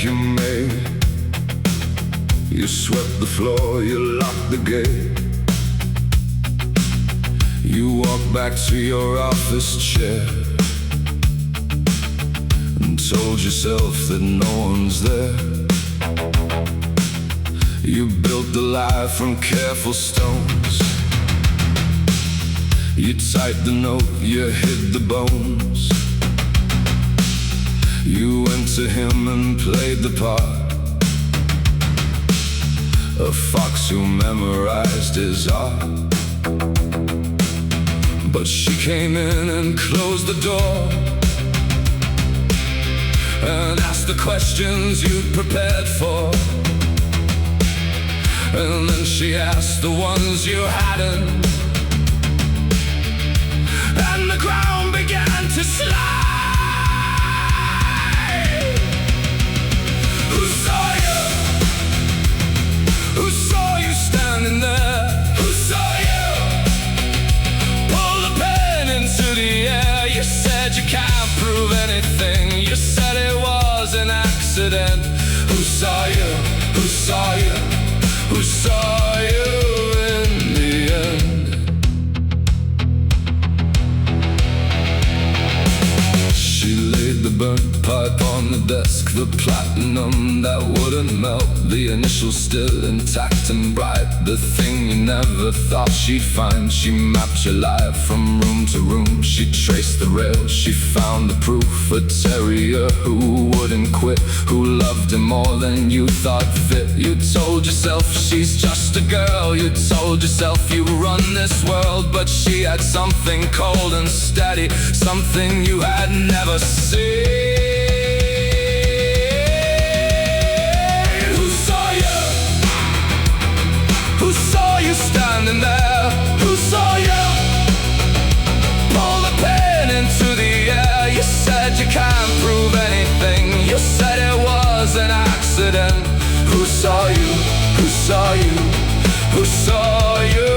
you made. You swept the floor, you locked the gate. You walked back to your office chair and told yourself that no one's there. You built the life from careful stones. You typed the note, you hid the bones. You went to him and played the part, a fox who memorized his art. But she came in and closed the door and asked the questions you'd prepared for. And then she asked the ones you hadn't, and the ground began to slide. Who saw you? Who saw you standing there? Who saw you? Pull the pen into the air. You said you can't prove anything. You said it was an accident. Who saw you? Who saw you? Who saw you in the end? She laid the burnt pipe on the desk, the platinum that wouldn't melt, the initials still intact and bright, the thing you never thought she'd find. She mapped your life from room to room. She traced the rails, she found the proof. A terrier who wouldn't quit, who loved him more than you thought fit. You told yourself she's just a girl. You told yourself you run this world. But she had something cold and steady, something you had never seen. Who saw you? Who saw you standing there? Who saw you? Pull the pen into the air. You said you can't prove anything. You said it was an accident. Who saw you? Who saw you? Who saw you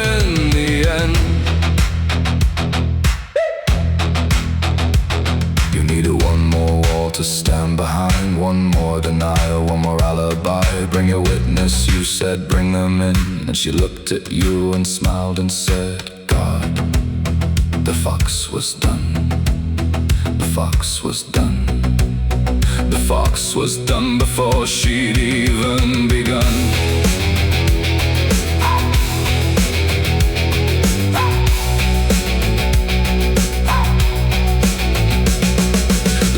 in the end? You needed one more wall to stand behind, one more denial, one more alibi. Bring your witness, you said, bring them in. And she looked at you and smiled and said, God, the fox was done. The fox was done. The fox was done before she'd even begun.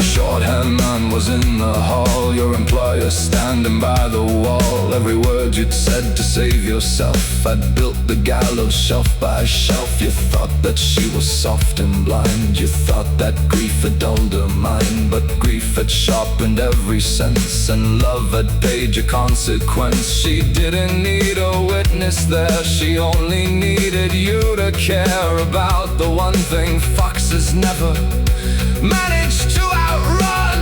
Shorthand man was in the hall, your employer standing by the wall. Every word you'd said to save yourself had built the gallows shelf by shelf. You thought that she was soft and blind. You thought that grief had dulled her mind. But grief had sharpened every sense, and love had paid your consequence. She didn't need a witness there. She only needed you to care about the one thing foxes never managed to outrun.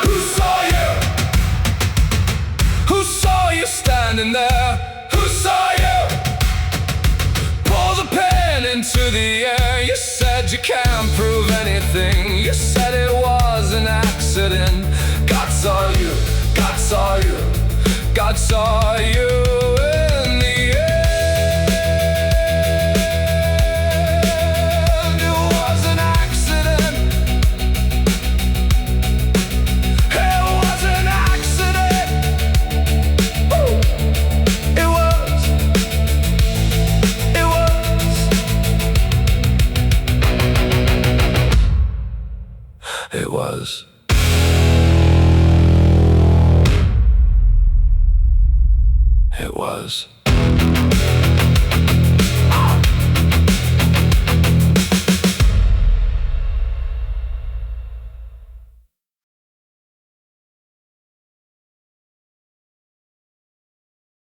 Who saw you? Who saw you standing there? Who saw you? Pull the pen into the air. You said you can't prove anything. You said it was an accident. God saw you. God saw you. God saw you in the end. It was. It was.